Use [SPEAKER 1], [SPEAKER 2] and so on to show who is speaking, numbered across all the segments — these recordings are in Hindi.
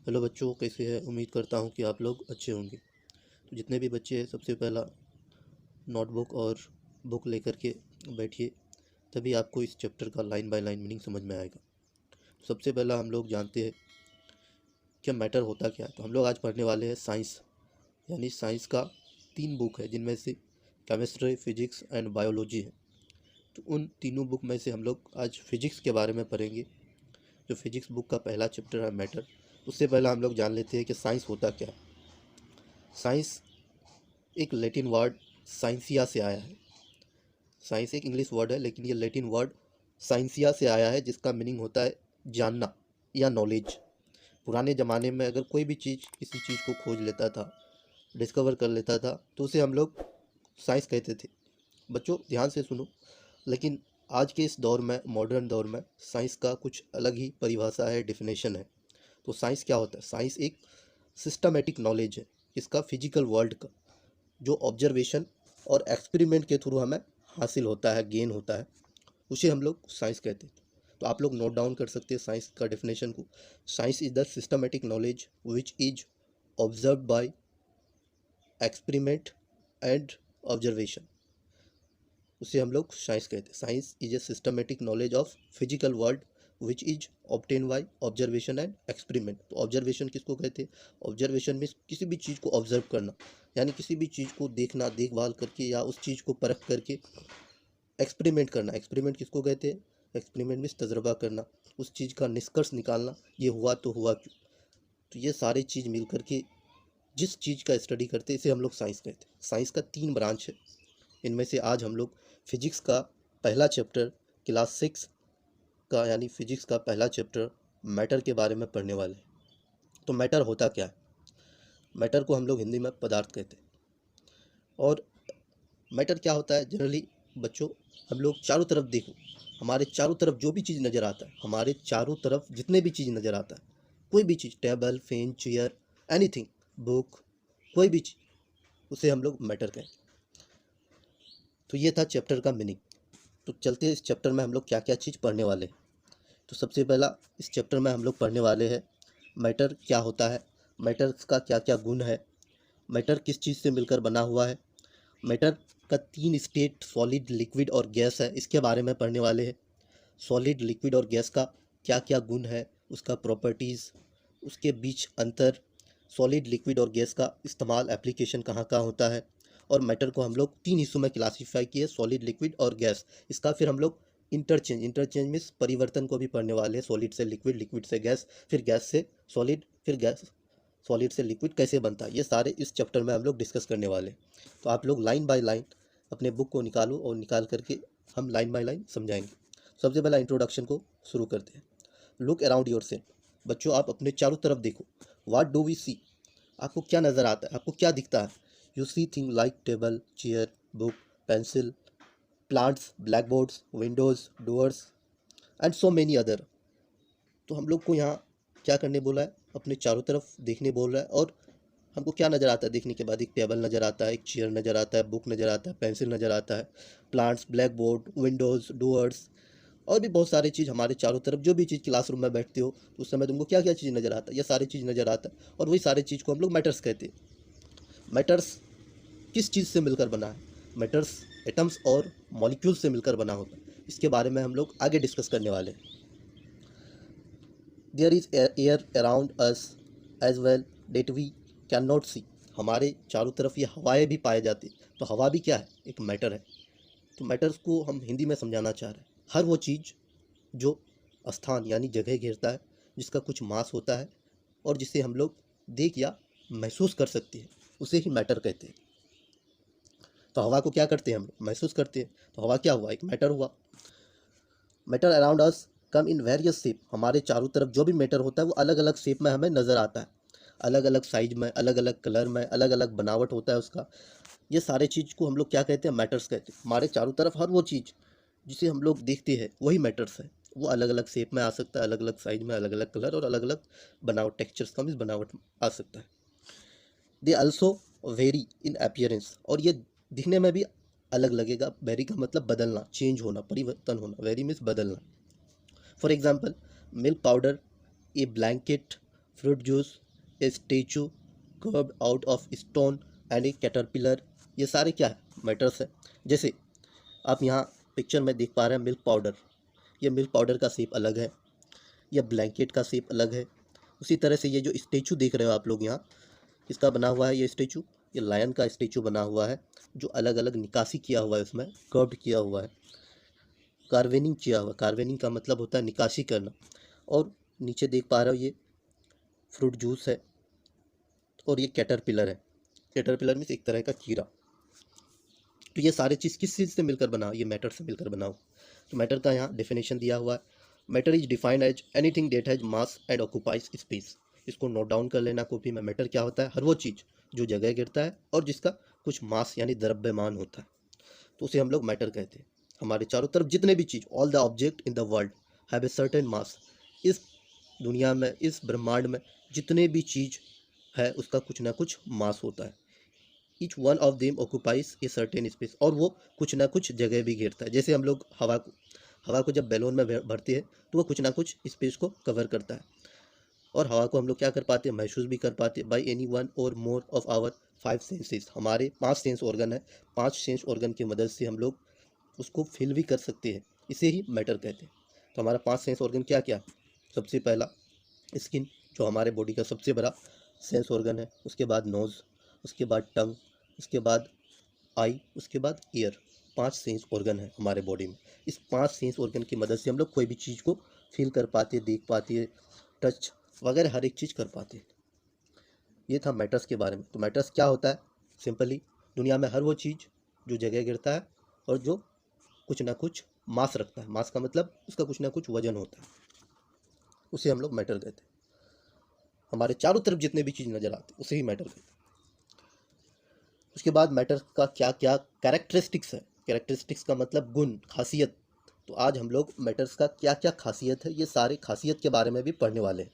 [SPEAKER 1] हेलो बच्चों, कैसे हैं? उम्मीद करता हूँ कि आप लोग अच्छे होंगे। तो जितने भी बच्चे हैं, सबसे पहला नोटबुक और बुक लेकर के बैठिए, तभी आपको इस चैप्टर का लाइन बाय लाइन मीनिंग समझ में आएगा। सबसे पहला हम लोग जानते हैं कि मैटर होता क्या है। तो हम लोग आज पढ़ने वाले हैं साइंस, यानी साइंस का 3 बुक है, जिनमें से केमिस्ट्री, फिजिक्स एंड बायोलॉजी है। तो उन तीनों बुक में से हम लोग आज फिजिक्स के बारे में पढ़ेंगे। जो फिजिक्स बुक का पहला चैप्टर है मैटर। उससे पहला हम लोग जान लेते हैं कि साइंस होता क्या है। साइंस एक लैटिन वर्ड साइंसिया से आया है। साइंस एक इंग्लिश वर्ड है, लेकिन ये लैटिन वर्ड साइंसिया से आया है, जिसका मीनिंग होता है जानना या नॉलेज। पुराने ज़माने में अगर कोई भी चीज़ किसी चीज़ को खोज लेता था, डिस्कवर कर लेता था, तो उसे हम लोग साइंस कहते थे। बच्चों ध्यान से सुनो। लेकिन आज के इस दौर में, मॉडर्न दौर में, साइंस का कुछ अलग ही परिभाषा है, डेफिनेशन है। तो साइंस क्या होता है? साइंस एक सिस्टमेटिक नॉलेज है, इसका फिजिकल वर्ल्ड का, जो ऑब्जर्वेशन और एक्सपेरिमेंट के थ्रू हमें हासिल होता है, गेन होता है, उसे हम लोग साइंस कहते हैं। तो आप लोग नोट डाउन कर सकते हैं साइंस का डेफिनेशन को। Science is the systematic knowledge which is observe by experiment and observation, उसे हम लोग साइंस कहते हैं। Science is a systematic knowledge of physical world which is obtain by observation and experiment. तो ऑब्जर्वेशन किसको कहते हैं? ऑब्जर्वेशन में किसी भी चीज़ को ऑब्जर्व करना, यानी किसी भी चीज़ को देखना, देखभाल करके, या उस चीज़ को परख करके एक्सपेरिमेंट करना। एक्सपेरिमेंट किसको कहते हैं? एक्सपेरिमेंट मीन्स तजर्बा करना, उस चीज़ का निष्कर्ष निकालना, ये हुआ तो हुआ क्यों। तो ये सारी चीज़ मिल करके जिस चीज़ का स्टडी करते हैं, इसे हम लोग साइंस कहते हैं। साइंस का 3 ब्रांच है। इनमें से आज हम लोग फिजिक्स का पहला चैप्टर, क्लास 6 का, यानी फिजिक्स का पहला चैप्टर मैटर के बारे में पढ़ने वाले हैं। तो मैटर होता क्या है? मैटर को हम लोग हिंदी में पदार्थ कहते हैं। और मैटर क्या होता है जनरली बच्चों? हम लोग चारों तरफ देखो, हमारे चारों तरफ जो भी चीज़ नज़र आता है, हमारे चारों तरफ जितने भी चीज़ नज़र आता है, कोई भी चीज़, table, fan, chair, anything, book, कोई भी चीज़, उसे हम लोग मैटर कहते हैं। तो ये था चैप्टर का मीनिंग। तो चलते हैं इस चैप्टर में हम लोग क्या क्या चीज़ पढ़ने वाले हैं। तो सबसे पहला इस चैप्टर में हम लोग पढ़ने वाले हैं मैटर क्या होता है, मैटर का क्या क्या गुण है, मैटर किस चीज़ से मिलकर बना हुआ है, मैटर का 3 स्टेट, सॉलिड, लिक्विड और गैस है, इसके बारे में पढ़ने वाले हैं। सॉलिड, लिक्विड और गैस का क्या क्या गुण है, उसका प्रॉपर्टीज़, उसके बीच अंतर, सॉलिड, लिक्विड और गैस का इस्तेमाल, एप्लीकेशन कहाँ कहाँ होता है। और मैटर को हम लोग 3 हिस्सों में क्लासीफाई किए, सॉलिड, लिक्विड और गैस। इसका फिर हम लोग इंटरचेंज, इंटरचेंज मीन्स परिवर्तन को भी पढ़ने वाले हैं। सॉलिड से लिक्विड, लिक्विड से गैस, फिर गैस से सॉलिड, फिर गैस, सॉलिड से लिक्विड कैसे बनता है, ये सारे इस चैप्टर में हम लोग डिस्कस करने वाले हैं। तो आप लोग लाइन बाय लाइन अपने बुक को निकालो, और निकाल करके हम लाइन बाय लाइन समझाएंगे। सबसे पहला इंट्रोडक्शन को शुरू करते हैं। Look around your self. बच्चों आप अपने चारों तरफ देखो। What do we see? आपको क्या नज़र आता है, आपको क्या दिखता है? You see thing like table, chair, book, pencil, plants, blackboards, windows, doors and so many other. तो हम लोग को यहाँ क्या करने बोला है? अपने चारों तरफ देखने बोल रहा है। और हमको क्या नज़र आता है देखने के बाद? एक टेबल नज़र आता है, एक चेयर नज़र आता है, बुक नज़र आता है, पेंसिल नज़र आता है, plants, black board, Windows, doors, और भी बहुत सारी चीज़ हमारे चारों तरफ। जो भी चीज़ क्लासरूम में बैठते हो तो उस समय तुमको क्या क्या चीज़ नज़र आता है? ये सारी चीज़ नज़र आता है, और वही सारी चीज़ को हम लोग मैटर्स कहते हैं। मैटर्स किस चीज़ से मिलकर बना है? मैटर्स एटम्स और मॉलिक्यूल से मिलकर बना होता है। इसके बारे में हम लोग आगे डिस्कस करने वाले हैं। There is air around us as well that we can not see. हमारे चारों तरफ ये हवाएं भी पाए जाती हैं। तो हवा भी क्या है? एक मैटर है। तो मैटर्स को हम हिंदी में समझाना चाह रहे हैं। हर वो चीज़ जो स्थान यानी जगह घेरता है, जिसका कुछ मास होता है, और जिसे हम लोग देख या महसूस कर सकते हैं, उसे ही मैटर कहते हैं। तो हवा को क्या करते हैं हम लोग? महसूस करते हैं। तो हवा क्या हुआ? एक मैटर हुआ। Matter around us come in various shape. हमारे चारों तरफ जो भी मैटर होता है वो अलग अलग शेप में हमें नज़र आता है, अलग अलग साइज में, अलग अलग कलर में, अलग अलग बनावट होता है उसका। ये सारे चीज़ को हम लोग क्या कहते हैं? मैटर्स कहते हैं। हमारे चारों तरफ हर वो चीज़ जिसे हम लोग देखते हैं वही मैटर्स है। वो अलग अलग शेप में आ सकता है, अलग अलग साइज में, अलग अलग कलर और अलग अलग बनावट, टेक्सचर्स का भी बनावट आ सकता है। They also very in appearance. और ये दिखने में भी अलग लगेगा। वेरी का मतलब बदलना, चेंज होना, परिवर्तन होना। वेरी मीन्स बदलना। For example, milk powder A blanket fruit juice, A statue curved out of stone and A caterpillar, ये सारे क्या है, मैटर्स है। जैसे आप यहाँ पिक्चर में देख पा रहे हैं मिल्क पाउडर, ये मिल्क पाउडर का शेप अलग है, यह ब्लैंकेट का शेप अलग है। उसी तरह से ये जो स्टेचू देख रहे हो आप लोग यहाँ, इसका बना हुआ है ये स्टेचू, ये लायन का स्टेचू बना हुआ है जो अलग अलग निकासी किया हुआ है, उसमें कर्व्ड किया हुआ है, कार्वेनिंग किया हुआ। कार्वेनिंग का मतलब होता है निकासी करना। और नीचे देख पा रहे हो ये फ्रूट जूस है, और ये कैटरपिलर है। कैटरपिलर मीन्स एक तरह का कीड़ा। तो ये सारे चीज़ किस चीज़ से मिलकर बना हो, ये मैटर से मिलकर बना हो। तो मैटर का यहाँ डेफिनेशन दिया हुआ है, matter is defined as anything that has mass and occupies space. इसको नोट डाउन कर लेना कॉपी में। मैटर क्या होता है, हर वो चीज़ जो जगह गिरता है और जिसका कुछ मास यानी द्रव्यमान होता है, तो उसे हम लोग मैटर कहते हैं। हमारे चारों तरफ जितने भी चीज़, all the object in the world have a certain mass. इस दुनिया में, इस ब्रह्मांड में जितने भी चीज़ है उसका कुछ ना कुछ मास होता है। Each one of them occupies a certain space, और वो कुछ ना कुछ जगह भी घेरता है। जैसे हम लोग हवा को जब बैलून में भरते हैं तो वो कुछ ना कुछ स्पेस को कवर करता है, और हवा को हम लोग क्या कर पाते हैं, महसूस भी कर पाते हैं। बाई एनी वन और मोर ऑफ आवर 5 सेंसेस, हमारे 5 सेंस ऑर्गन है, 5 सेंस ऑर्गन की मदद से हम लोग उसको फील भी कर सकते हैं, इसे ही मैटर कहते हैं। तो हमारा 5 सेंस ऑर्गन क्या क्या, सबसे पहला स्किन, जो हमारे बॉडी का सबसे बड़ा सेंस ऑर्गन है। उसके बाद नोज़, उसके बाद टंग, उसके बाद आई, उसके बाद ईयर। 5 सेंस ऑर्गन है हमारे बॉडी में। इस 5 सेंस ऑर्गन की मदद से हम लोग कोई भी चीज़ को फील कर पाते, देख पाते, टच वगैरह हर एक चीज़ कर पाते हैं। ये था मैटर्स के बारे में। तो मैटर्स क्या होता है, सिंपली दुनिया में हर वो चीज़ जो जगह गिरता है और जो कुछ ना कुछ मास रखता है। मास का मतलब उसका कुछ ना कुछ वजन होता है, उसे हम लोग मैटर कहते हैं। हमारे चारों तरफ जितने भी चीज़ नज़र आते हैं उसे ही मैटर कहते हैं। उसके बाद मैटर का क्या क्या कैरेक्टरिस्टिक्स है। कैरेक्टरिस्टिक्स का मतलब गुण, खासियत। तो आज हम लोग मैटर्स का क्या क्या खासियत है, ये सारे खासियत के बारे में भी पढ़ने वाले हैं।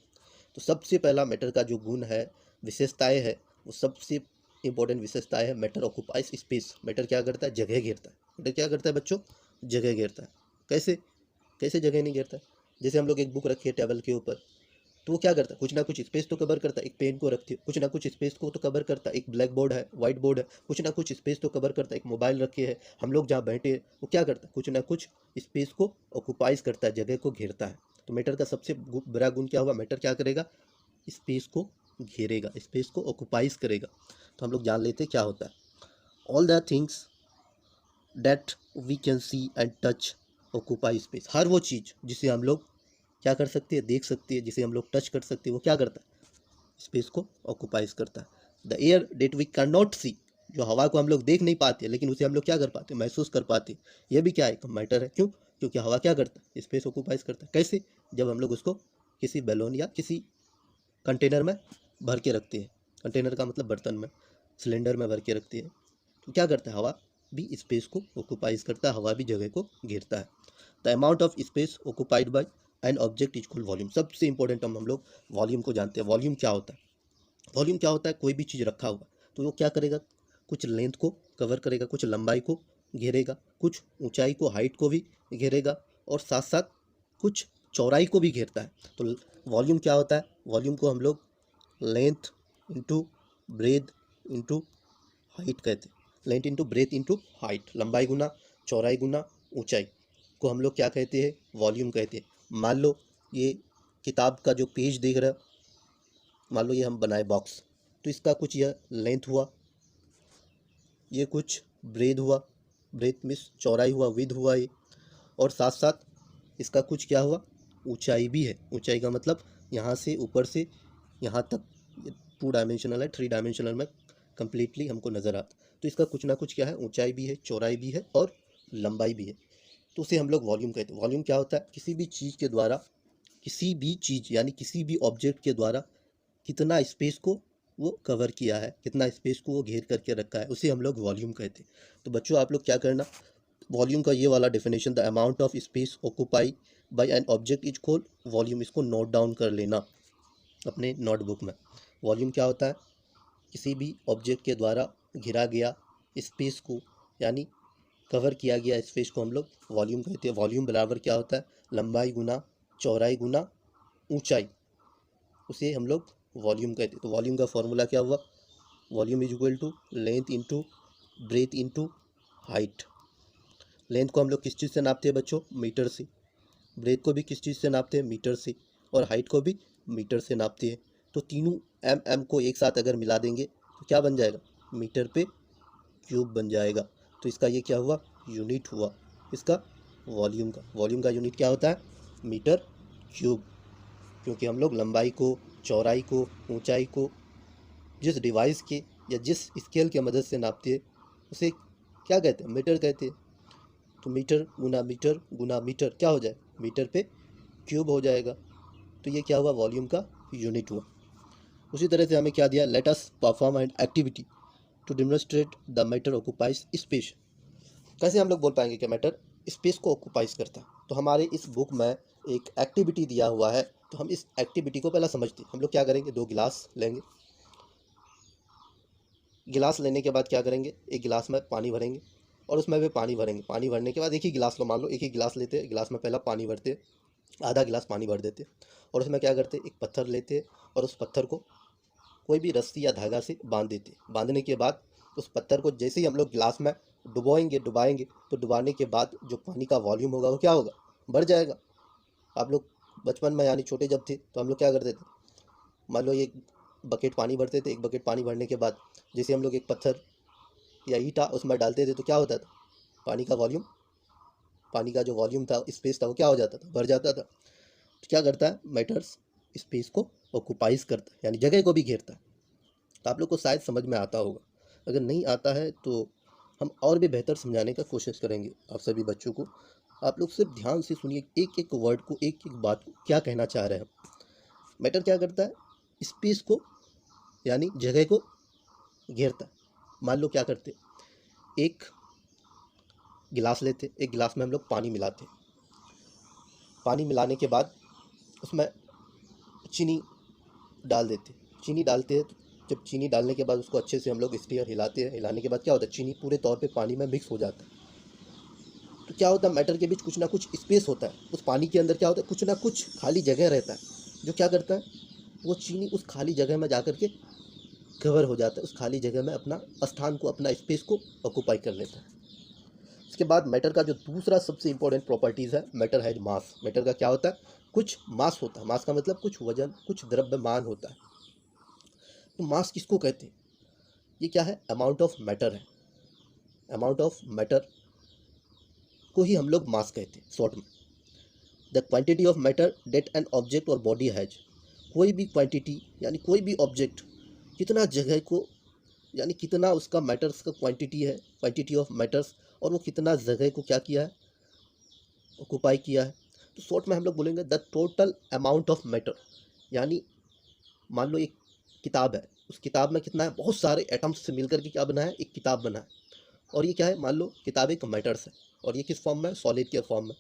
[SPEAKER 1] तो सबसे पहला मैटर का जो गुण है, विशेषताएं है, वो सबसे इंपॉर्टेंट विशेषताएं है, मैटर ऑक्यूपाइज स्पेस। मैटर क्या करता है, जगह घेरता है। मैटर क्या करता है बच्चों, जगह घेरता है। कैसे, कैसे जगह नहीं घेरता है, जैसे हम लोग एक बुक रखी है टेबल के ऊपर, तो वो क्या करता है, कुछ ना कुछ स्पेस तो कवर करता है। एक पेन को रखती है, कुछ ना कुछ स्पेस को तो कवर करता है। एक ब्लैक बोर्ड है, व्हाइट बोर्ड है, कुछ ना कुछ स्पेस तो कवर करता है। एक मोबाइल रखे है, हम लोग जहाँ बैठे हैं वो क्या करता है, कुछ ना कुछ स्पेस को ऑक्यूपाइज करता है, जगह को घेरता है। तो मैटर का सबसे बड़ा गुण क्या हुआ, मैटर क्या करेगा, स्पेस को घेरेगा, स्पेस को ऑक्यूपाइज करेगा। तो हम लोग जान लेते क्या होता है। All the things that we can see and touch occupy space. हर वो चीज़ जिसे हम लोग क्या कर सकते हैं, देख सकते हैं, जिसे हम लोग टच कर सकते हैं, वो क्या करता है, स्पेस को ऑक्यूपाइज करता है। The air that we can not see, जो हवा को हम लोग देख नहीं पाते लेकिन उसे हम लोग क्या कर पाते, महसूस कर पाते, ये भी क्या है, एक मैटर है। क्यों, क्योंकि हवा क्या करता है, स्पेस ऑक्यूपाइज करता है। कैसे, जब हम लोग उसको किसी बैलून या किसी कंटेनर में भर के रखते हैं, कंटेनर का मतलब बर्तन में, सिलेंडर में भर के रखते हैं, तो क्या करता है, हवा भी स्पेस को ऑक्यूपाइज करता है, हवा भी जगह को घेरता है। The amount of space occupied by an object is called volume. सबसे इंपॉर्टेंट हम लोग वॉल्यूम को जानते हैं। वॉल्यूम क्या होता है, वॉल्यूम क्या होता है, कोई भी चीज़ रखा हुआ तो वो क्या करेगा, कुछ लेंथ को कवर करेगा, कुछ लंबाई को घेरेगा, कुछ ऊंचाई को, हाइट को भी घेरेगा, और साथ साथ कुछ चौड़ाई को भी घेरता है। तो वॉल्यूम क्या होता है, वॉल्यूम को हम लोग length into breadth into height कहते हैं। Length into breadth into height, लंबाई गुना चौड़ाई गुना ऊंचाई को हम लोग क्या कहते हैं, वॉल्यूम कहते हैं। मान लो ये किताब का जो पेज देख रहा है, मान लो ये हम बनाए बॉक्स, तो इसका कुछ यह लेंथ हुआ, ये कुछ ब्रेथ हुआ, ब्रेथ मीन्स चौड़ाई हुआ, विड्थ हुआ ये, और साथ साथ इसका कुछ क्या हुआ, ऊंचाई भी है। ऊंचाई का मतलब यहाँ से ऊपर से यहाँ तक 2 डायमेंशनल है, 3 डायमेंशनल में कम्प्लीटली हमको नज़र आता। तो इसका कुछ ना कुछ क्या है, ऊंचाई भी है, चौड़ाई भी है और लंबाई भी है। तो उसे हम लोग वॉल्यूम कहते हैं। वॉल्यूम क्या होता है, किसी भी चीज़ के द्वारा, किसी भी चीज़ यानी किसी भी ऑब्जेक्ट के द्वारा कितना स्पेस को वो कवर किया है, कितना स्पेस को वो घेर करके रखा है, उसे हम लोग वॉल्यूम कहते हैं। तो बच्चों आप लोग क्या करना, वॉल्यूम का ये वाला definition, the amount of space occupy by an object is called volume, इसको नोट डाउन कर लेना अपने नोटबुक में। वॉल्यूम क्या होता है, किसी भी ऑब्जेक्ट के द्वारा घिरा गया स्पेस को, यानी कवर किया गया स्पेस को हम लोग वॉल्यूम कहते हैं। वॉल्यूम बराबर क्या होता है, लंबाई गुना चौड़ाई गुना ऊंचाई, उसे हम लोग वॉल्यूम कहते हैं। तो वॉल्यूम का फॉर्मूला क्या हुआ, volume is equal to length into breadth into height. Length को हम लोग किस चीज़ से नापते हैं बच्चों, मीटर से। ब्रेथ को भी किस चीज़ से नापते हैं, मीटर से। और हाइट को भी मीटर से नापते हैं। तो तीनों एम एम को एक साथ अगर मिला देंगे तो क्या बन जाएगा, मीटर पे क्यूब बन जाएगा। तो इसका ये क्या हुआ, यूनिट हुआ इसका वॉल्यूम का। वॉल्यूम का यूनिट क्या होता है, मीटर क्यूब। क्योंकि हम लोग लंबाई को, चौड़ाई को, ऊंचाई को जिस डिवाइस के या जिस स्केल की मदद से नापते हैं उसे क्या कहते हैं, मीटर कहते हैं। तो मीटर गुना मीटर क्या हो जाए, मीटर पे क्यूब हो जाएगा। तो ये क्या हुआ, वॉल्यूम का यूनिट हुआ। उसी तरह से हमें क्या दिया, let us perform an activity to demonstrate the matter occupies space. कैसे हम लोग बोल पाएंगे कि मैटर स्पेस को ऑक्यूपाइज करता है। तो हमारे इस बुक में एक एक्टिविटी दिया हुआ है, तो हम इस एक्टिविटी को पहला समझते हैं। हम लोग क्या करेंगे, 2 गिलास लेंगे। गिलास लेने के बाद क्या करेंगे, एक गिलास में पानी भरेंगे और उसमें भी पानी भरेंगे। पानी भरने के बाद एक ही गिलास लो, मान लो एक ही गिलास लेते हैं, गिलास में पहला पानी भरते, आधा गिलास पानी भर देते और उसमें क्या करते, एक पत्थर लेते और उस पत्थर को कोई भी रस्सी या धागा से बांध देते। बांधने के बाद उस पत्थर को जैसे ही हम लोग गिलास में डुबाएंगे तो डुबाने के बाद जो पानी का वॉल्यूम होगा वो क्या होगा, बढ़ जाएगा। आप लोग बचपन में यानी छोटे जब थे तो हम लोग क्या करते थे, मान लो एक बकेट पानी भरते थे। एक बकेट पानी भरने के बाद जैसे हम लोग एक पत्थर या ईंटा उसमें डालते थे तो क्या होता था, पानी का जो वॉल्यूम था, स्पेस था, वो क्या हो जाता था, बढ़ जाता था। तो क्या करता है, मैटर्स स्पेस को ऑक्यूपाइज करता है, यानी जगह को भी घेरता है। तो आप लोग को शायद समझ में आता होगा। अगर नहीं आता है तो हम और भी बेहतर समझाने का कोशिश करेंगे आप सभी बच्चों को। आप लोग सिर्फ ध्यान से सुनिए, एक एक वर्ड को, एक एक बात को क्या कहना चाह रहे हैं। मैटर क्या करता है, स्पेस को यानी जगह को घेरता है। मान लो क्या करते, एक गिलास लेते, एक गिलास में हम लोग पानी मिलाते। पानी मिलाने के बाद उसमें चीनी डाल देते। चीनी डालते हैं तो जब चीनी डालने के बाद उसको अच्छे से हम लोग स्टीयर हिलाते हैं। हिलाने के बाद क्या होता है, चीनी पूरे तौर पे पानी में मिक्स हो जाता है। तो क्या होता है, मैटर के बीच कुछ ना कुछ स्पेस होता है। उस पानी के अंदर क्या होता है, कुछ ना कुछ खाली जगह रहता है, जो क्या करता है, वो चीनी उस खाली जगह में जा कर के कवर हो जाता है। उस खाली जगह में अपना स्थान को, अपना स्पेस को ऑक्यूपाई कर लेता है। इसके बाद मैटर का जो दूसरा सबसे इंपॉर्टेंट प्रॉपर्टीज़ है, मैटर हैज मास। मैटर का क्या होता है, कुछ मास होता है। मास का मतलब कुछ वजन, कुछ द्रव्यमान होता है। तो मास किसको कहते हैं, ये क्या है, अमाउंट ऑफ मैटर है। अमाउंट ऑफ मैटर को ही हम लोग मास कहते हैं शॉर्ट में। The quantity of matter that an object और बॉडी हैज। कोई भी क्वांटिटी यानी कोई भी ऑब्जेक्ट कितना जगह को, यानी कितना उसका मैटर्स का क्वांटिटी है, क्वांटिटी ऑफ मैटर्स, और वो कितना जगह को क्या किया है, ऑक्यूपाई किया है। तो शॉर्ट में हम लोग बोलेंगे the total amount of matter. यानी मान लो एक किताब है, उस किताब में कितना है, बहुत सारे एटम्स से मिलकर के क्या बना है, एक किताब बना है। और ये क्या है, मान लो किताब एक मैटर्स है और ये किस फॉर्म में, सॉलिड के फॉर्म में।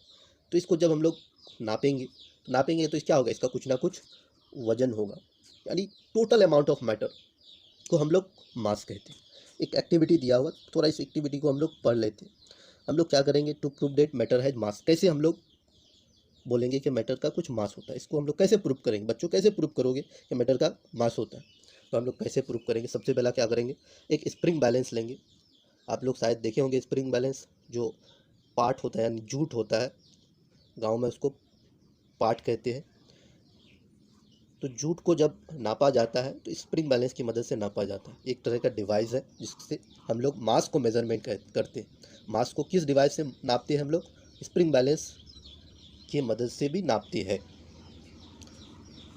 [SPEAKER 1] तो इसको जब हम लोग नापेंगे तो क्या होगा, इसका कुछ ना कुछ वजन होगा। यानी टोटल अमाउंट ऑफ मैटर को हम लोग मास कहते हैं। एक एक्टिविटी दिया हुआ, थोड़ा इस एक्टिविटी को हम लोग पढ़ लेते हैं। हम लोग क्या करेंगे, to prove that matter has mass. कैसे हम लोग बोलेंगे कि मैटर का कुछ मास होता है, इसको हम लोग कैसे प्रूव करेंगे, बच्चों कैसे प्रूव करोगे कि मैटर का मास होता है। तो हम लोग कैसे प्रूव करेंगे, सबसे पहला क्या करेंगे, एक स्प्रिंग बैलेंस लेंगे। आप लोग शायद देखे होंगे स्प्रिंग बैलेंस, जो पार्ट होता है यानी जूट होता है, गांव में उसको पार्ट कहते हैं। तो जूट को जब नापा जाता है तो स्प्रिंग बैलेंस की मदद से नापा जाता है। एक तरह का डिवाइस है जिससे हम लोग मास को मेजरमेंट करते हैं। मास को किस डिवाइस से नापते हैं हम लोग, स्प्रिंग बैलेंस की मदद से भी नापते हैं।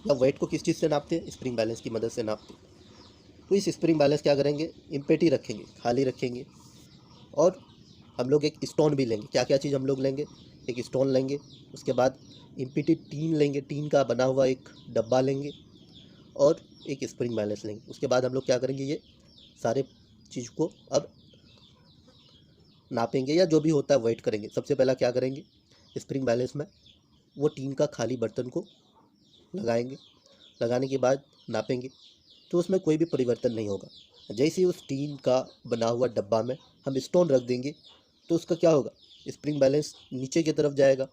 [SPEAKER 1] या वेट को किस चीज़ से नापते हैं, स्प्रिंग बैलेंस की मदद से नापते हैं। तो इस स्प्रिंग बैलेंस क्या करेंगे, इम्पेटी रखेंगे, खाली रखेंगे। और हम लोग एक स्टोन भी लेंगे। क्या क्या चीज़ हम लोग लेंगे, एक स्टोन लेंगे, उसके बाद इम्पिटी टीन लेंगे, टीन का बना हुआ एक डब्बा लेंगे और एक स्प्रिंग बैलेंस लेंगे। उसके बाद हम लोग क्या करेंगे, ये सारे चीज़ को अब नापेंगे या जो भी होता है वेट करेंगे। सबसे पहला क्या करेंगे, स्प्रिंग बैलेंस में वो टीन का खाली बर्तन को लगाएंगे। लगाने के बाद नापेंगे तो उसमें कोई भी परिवर्तन नहीं होगा। जैसे ही उस टीन का बना हुआ डब्बा में हम स्टोन रख देंगे तो उसका क्या होगा, स्प्रिंग बैलेंस नीचे की तरफ जाएगा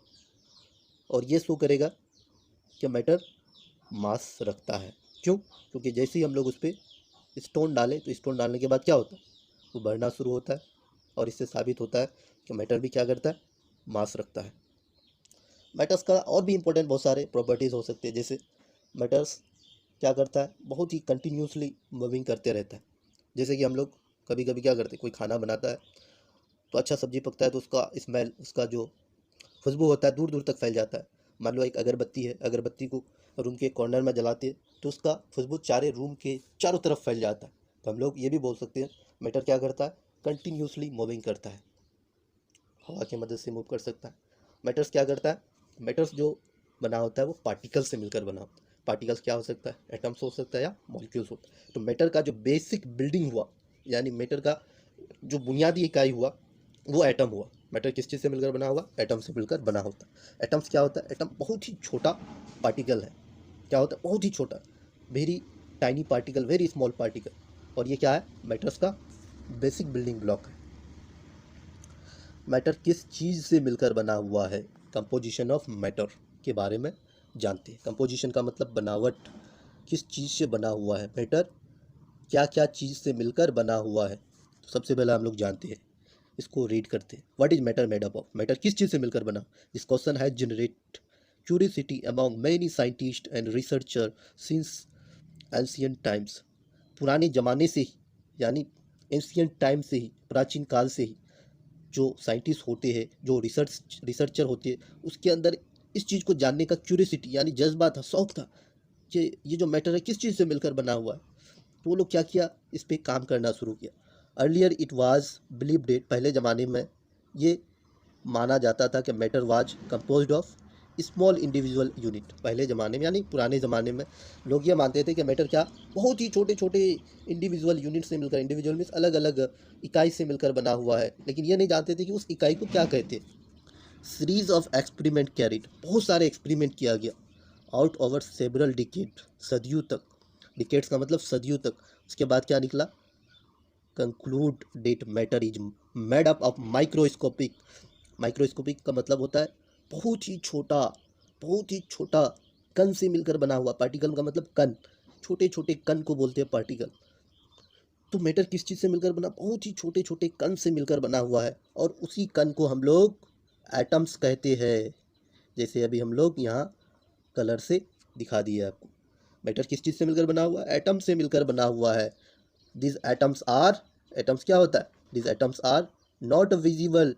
[SPEAKER 1] और ये शो करेगा कि मैटर मास रखता है। क्यों? क्योंकि जैसे ही हम लोग उस पर स्टोन डालें तो स्टोन डालने के बाद क्या होता है, वो बढ़ना शुरू होता है, और इससे साबित होता है कि मैटर भी क्या करता है, मास रखता है। मैटर्स का और भी इंपॉर्टेंट बहुत सारे प्रॉपर्टीज़ हो सकते हैं, जैसे मैटर्स क्या करता है, बहुत ही कंटिन्यूसली मूविंग करते रहता है। जैसे कि हम लोग कभी कभी क्या करते हैं, कोई खाना बनाता है तो अच्छा सब्जी पकता है तो उसका स्मेल, उसका जो खुशबू होता है दूर दूर तक फैल जाता है। मान लो एक अगरबत्ती है, अगरबत्ती को रूम के कॉर्नर में जलाते हैं तो उसका खुशबू सारे रूम के चारों तरफ फैल जाता है। तो हम लोग ये भी बोल सकते हैं मैटर क्या करता है, कंटिन्यूसली मूविंग करता है, हवा की मदद से मूव कर सकता है। मैटर्स क्या करता है, मैटर्स जो बना होता है वो पार्टिकल्स से मिलकर बना होता है। पार्टिकल्स क्या हो सकता है, एटम्स हो सकता है या मॉलिक्यूल्स होता है। तो मैटर का जो बेसिक बिल्डिंग हुआ, यानी मैटर का जो बुनियादी इकाई हुआ वो एटम हुआ। मैटर किस चीज़ से मिलकर बना हुआ, एटम से मिलकर बना होता है। एटम्स क्या होता है, एटम बहुत ही छोटा पार्टिकल है। क्या होता है, बहुत ही छोटा, very tiny particle, very small particle. और ये क्या है, मैटर्स का बेसिक बिल्डिंग ब्लॉक है। मैटर किस चीज़ से मिलकर बना हुआ है, कंपोजिशन ऑफ मैटर के बारे में जानते हैं। कंपोजिशन का मतलब बनावट, किस चीज़ से बना हुआ है मैटर, क्या क्या चीज़ से मिलकर बना हुआ है। तो सबसे पहले हम लोग जानते हैं, इसको रीड करते हैं। What is matter made up of, matter किस चीज़ से मिलकर बना। This question has generate curiosity among many scientist and researcher since ancient times. पुराने ज़माने से ही, यानी एंशियंट टाइम से ही, प्राचीन काल से ही जो साइंटिस्ट होते हैं, जो रिसर्चर होते हैं, उसके अंदर इस चीज़ को जानने का क्यूरियोसिटी यानी जज्बा था, शौक था कि ये जो मैटर है किस चीज़ से मिलकर बना हुआ है। तो वो लोग क्या किया, इस पर काम करना शुरू किया। Earlier it was believed it, पहले ज़माने में ये माना जाता था कि matter was composed of small individual unit. पहले ज़माने में यानी पुराने ज़माने में लोग ये मानते थे कि मैटर क्या, बहुत ही छोटे छोटे इंडिविजुअल यूनिट से मिलकर, इंडिविजुअल मीन्स अलग अलग इकाई से मिलकर बना हुआ है, लेकिन ये नहीं जानते थे कि उस इकाई को क्या कहते। सीरीज ऑफ एक्सपेरिमेंट कैरिड, बहुत सारे एक्सपेरिमेंट किया गया, आउट ओवर सेवरल डिकेड, सदियों तक, डिकेड्स का मतलब सदियों तक। उसके बाद क्या निकला, conclude that matter is made up of microscopic, microscopic का मतलब होता है बहुत ही छोटा, बहुत ही छोटा कण से मिलकर बना हुआ। पार्टिकल का मतलब कण, छोटे छोटे कण को बोलते हैं पार्टिकल। तो मैटर किस चीज़ से मिलकर बना, बहुत ही छोटे छोटे कण से मिलकर बना हुआ है, और उसी कण को हम लोग एटम्स कहते हैं। जैसे अभी हम लोग यहाँ कलर से दिखा दिए आपको। मैटर किस चीज़ से मिलकर बना हुआ है, एटम से मिलकर बना हुआ है। दिस एटम्स आर, एटम्स क्या होता है, this atoms are not visible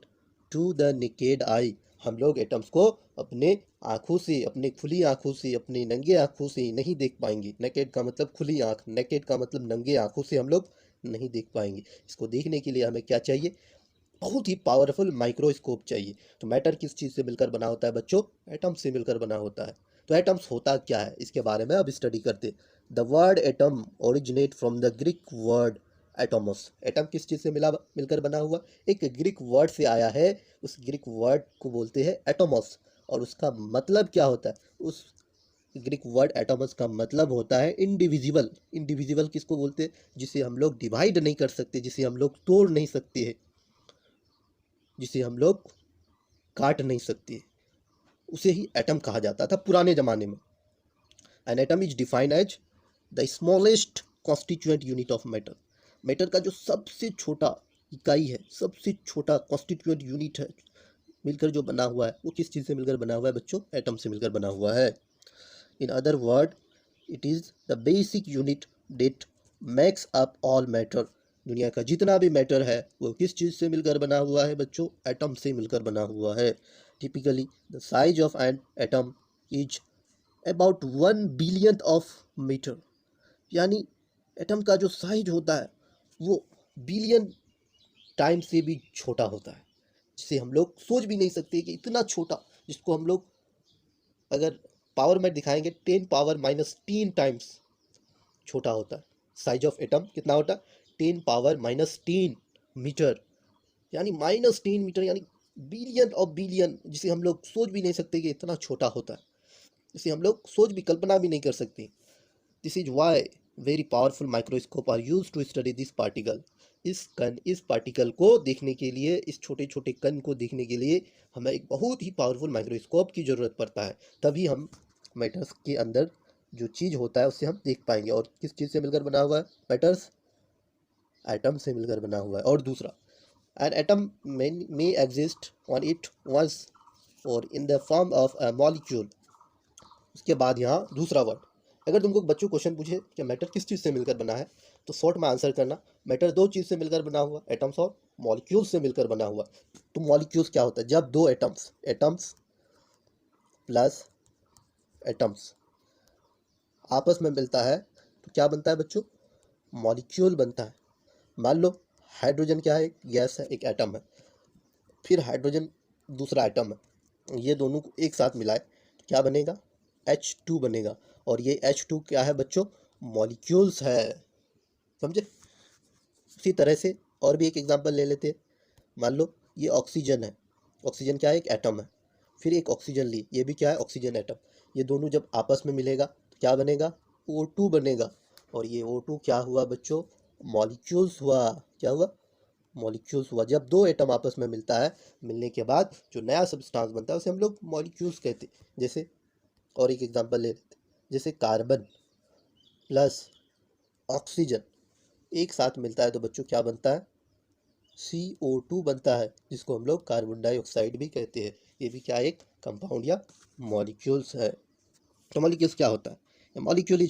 [SPEAKER 1] to the naked eye. हम लोग एटम्स को अपने आँखों से, अपने खुली आँखों से, अपने नंगे आँखों से नहीं देख पाएंगे। नेकेड का मतलब खुली आँख, नेकेड का मतलब नंगे आँखों से हम लोग नहीं देख पाएंगे। इसको देखने के लिए हमें क्या चाहिए, बहुत ही पावरफुल माइक्रोस्कोप चाहिए। तो मैटर किस चीज़ से मिलकर बना होता है बच्चों, एटम्स से मिलकर बना होता है। तो एटम्स होता क्या है, इसके बारे में अब स्टडी करते। The word atom originate from the Greek word atomos. Atom किस चीज़ से मिलकर बना हुआ, एक ग्रीक वर्ड से आया है, उस ग्रीक वर्ड को बोलते हैं एटोमस। और उसका मतलब क्या होता है, उस ग्रीक वर्ड एटोमस का मतलब होता है इंडिविजिबल। इंडिविजिबल किसको बोलते हैं, जिसे हम लोग डिवाइड नहीं कर सकते, जिसे हम लोग तोड़ नहीं सकते हैं, जिसे हम लोग काट नहीं सकते, उसे ही एटम कहा जाता था पुराने ज़माने में। An atom is defined as the smallest constituent unit of matter. Matter का जो सबसे छोटा इकाई है, सबसे छोटा कॉन्स्टिट्यूएंट यूनिट है, मिलकर जो बना हुआ है, वो किस चीज़ से मिलकर बना हुआ है बच्चों, एटम से मिलकर बना हुआ है। In other word it is the basic unit that makes up all matter. दुनिया का जितना भी मैटर है वो किस चीज़ से मिलकर बना हुआ है बच्चों, एटम से मिलकर बना हुआ है। Typically the size of an atom is about 1 billion of meter. यानी एटम का जो साइज होता है वो बिलियन टाइम से भी छोटा होता है, जिसे हम लोग सोच भी नहीं सकते कि इतना छोटा, जिसको हम लोग अगर पावर में दिखाएंगे 10⁻³ टाइम्स छोटा होता है। साइज ऑफ एटम कितना होता है, 10⁻³ मीटर, यानी -3 मीटर, यानी बिलियन ऑफ बिलियन, जिसे हम लोग सोच भी नहीं सकते कि इतना छोटा होता है, जिसे हम लोग सोच भी, कल्पना भी नहीं कर सकते। This is why very powerful microscope are use to study this particle. इस पार्टिकल को देखने के लिए, इस छोटे छोटे कण को देखने के लिए हमें एक बहुत ही पावरफुल माइक्रोस्कोप की ज़रूरत पड़ता है, तभी हम मैटर्स के अंदर जो चीज़ होता है उससे हम देख पाएंगे। और किस चीज़ से मिलकर बना हुआ है? मैटर्स एटम से मिलकर बना हुआ है। और दूसरा, an atom may exist on it once or in the form of a molecule। उसके बाद यहाँ दूसरा वर्ड, अगर तुमको बच्चों क्वेश्चन पूछे कि मैटर किस चीज़ से मिलकर बना है, तो शॉर्ट में आंसर करना, मैटर दो चीज़ से मिलकर बना हुआ, एटम्स और मॉलिक्यूल्स से मिलकर बना हुआ। तो मॉलिक्यूल्स क्या होता है? जब दो एटम्स एटम्स प्लस एटम्स आपस में मिलता है तो क्या बनता है बच्चों? मॉलिक्यूल बनता है। मान लो हाइड्रोजन क्या है? गैस है, एक एटम है। फिर हाइड्रोजन दूसरा एटम है, ये दोनों को एक साथ मिलाए तो क्या बनेगा? H2 बनेगा। और ये H2 क्या है बच्चों? मॉलिक्यूल्स है। समझे? उसी तरह से और भी एक एग्जांपल ले लेते हैं। मान लो ये ऑक्सीजन है, ऑक्सीजन क्या है? एक एटम है। फिर एक ऑक्सीजन ली, ये भी क्या है? Oxygen atom. ये दोनों जब आपस में मिलेगा तो क्या बनेगा? O2 बनेगा। और ये O2 क्या हुआ बच्चों? मॉलिक्यूल्स हुआ। क्या हुआ? मॉलिक्यूल्स हुआ। जब दो एटम आपस में मिलता है, मिलने के बाद जो नया सब्सटेंस बनता है उसे हम लोग मॉलिक्यूल्स कहते हैं। जैसे और एक एग्जांपल ले लेते हैं, जैसे कार्बन प्लस ऑक्सीजन एक साथ मिलता है तो बच्चों क्या बनता है? CO2 बनता है, जिसको हम लोग कार्बन डाइऑक्साइड भी कहते हैं। ये भी क्या एक कंपाउंड या मॉलिक्यूल्स है। तो मॉलिक्यूल्स क्या होता है? A molecule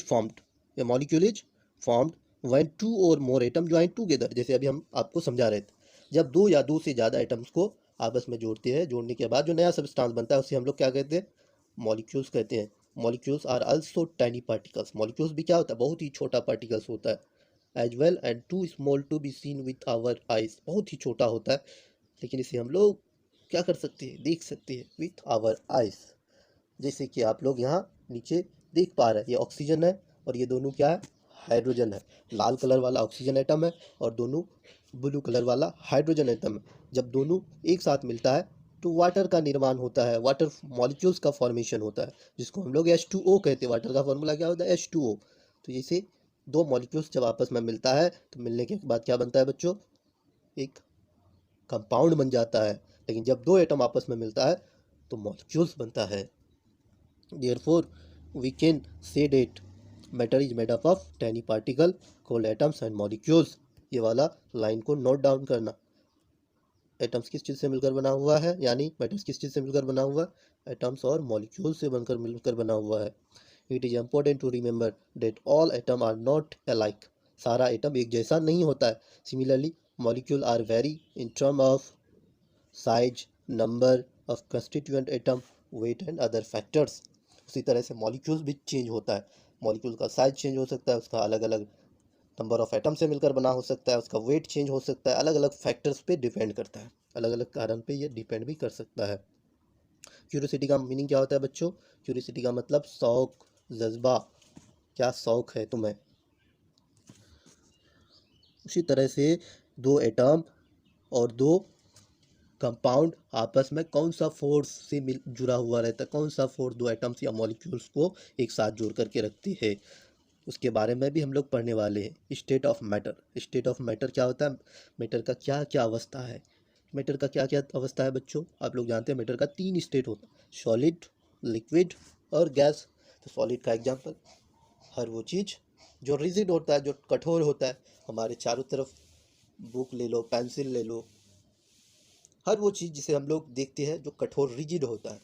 [SPEAKER 1] is formed when two or more atom join together. जैसे अभी हम आपको समझा रहे थे, जब दो या दो से ज़्यादा एटम्स को आपस में जोड़ते हैं, जोड़ने के बाद जो नया सब्सटेंस बनता है उसे हम लोग क्या कहते हैं? मॉलिक्यूल्स कहते हैं। Molecules are also tiny particles. Molecules भी क्या होता है? बहुत ही छोटा पार्टिकल्स होता है। As well and too small to be seen with our eyes. बहुत ही छोटा होता है, लेकिन इसे हम लोग क्या कर सकते हैं? देख सकते हैं विथ आवर आइज। जैसे कि आप लोग यहाँ नीचे देख पा रहे हैं, ये ऑक्सीजन है और ये दोनों क्या है? हाइड्रोजन है। लाल कलर वाला ऑक्सीजन एटम है और दोनों ब्लू कलर वाला हाइड्रोजन एटम है। जब दोनों एक साथ मिलता है तो वाटर का निर्माण होता है, वाटर मॉलिक्यूल्स का फॉर्मेशन होता है, जिसको हम लोग H2O कहते हैं। वाटर का फॉर्मूला क्या होता है? H2O। तो जैसे दो मॉलिक्यूल्स जब आपस में मिलता है तो मिलने के बाद क्या बनता है बच्चों? एक कंपाउंड बन जाता है। लेकिन जब दो एटम आपस में मिलता है तो मॉलिक्यूल्स बनता है। Therefore, we can say that matter is made up of tiny particle called atoms and molecules। ये वाला लाइन को नोट डाउन करना। एटम्स किस चीज़ से मिलकर बना हुआ है, यानी मैटर्स किस चीज़ से मिलकर बना हुआ है? एटम्स और मॉलिक्यूल से बनकर मिलकर बना हुआ है। It is important to remember that all atom are not alike. सारा एटम एक जैसा नहीं होता है। Similarly molecule are vary in term of size, number of constituent atom, weight and other factors. उसी तरह से मॉलिक्यूल्स भी चेंज होता है। मॉलिक्यूल का साइज चेंज हो सकता है, उसका अलग अलग नंबर ऑफ एटम से मिलकर बना हो सकता है, उसका वेट चेंज हो सकता है, अलग अलग फैक्टर्स पे डिपेंड करता है, अलग अलग कारण पे ये डिपेंड भी कर सकता है। क्यूरियोसिटी का मीनिंग क्या होता है बच्चों? क्यूरियोसिटी का मतलब शौक, जज्बा। क्या शौक है तुम्हें? उसी तरह से दो एटम और दो कंपाउंड आपस में कौन सा फोर्स से मिल जुड़ा हुआ रहता है? कौन सा फोर्स दो एटम्स या मॉलिक्यूल्स को एक साथ जोड़ करके रखती है? उसके बारे में भी हम लोग पढ़ने वाले हैं। State of matter. State of matter क्या होता है? मैटर का क्या क्या अवस्था है? मैटर का क्या क्या अवस्था है बच्चों? आप लोग जानते हैं मैटर का 3 स्टेट होता है, सॉलिड, लिक्विड और गैस। तो सॉलिड का एग्जांपल, हर वो चीज़ जो रिजिड होता है, जो कठोर होता है। हमारे चारों तरफ बुक ले लो, पेंसिल ले लो, हर वो चीज़ जिसे हम लोग देखते हैं जो कठोर रिजिड होता है।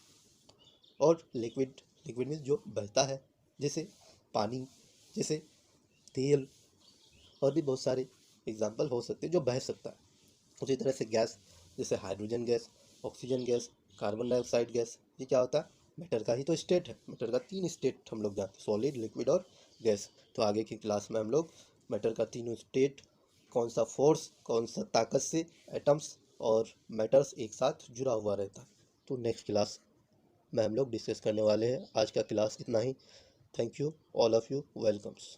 [SPEAKER 1] और लिक्विड, लिक्विड मीन्स जो बहता है, जैसे पानी, जैसे तेल, और भी बहुत सारे एग्जाम्पल हो सकते हैं जो बह सकता है। उसी तरह से गैस, जैसे hydrogen gas, oxygen gas, carbon dioxide gas. ये क्या होता है? मैटर का ही तो स्टेट है। मैटर का 3 स्टेट हम लोग जानते हैं, सॉलिड, लिक्विड और गैस। तो आगे की क्लास में हम लोग मैटर का तीनों स्टेट, कौन सा फोर्स, कौन सा ताकत से एटम्स और मैटर्स एक साथ जुड़ा हुआ रहता है, तो नेक्स्ट क्लास में हम लोग डिस्कस करने वाले हैं। आज का क्लास इतना ही। Thank you all of you, welcomes.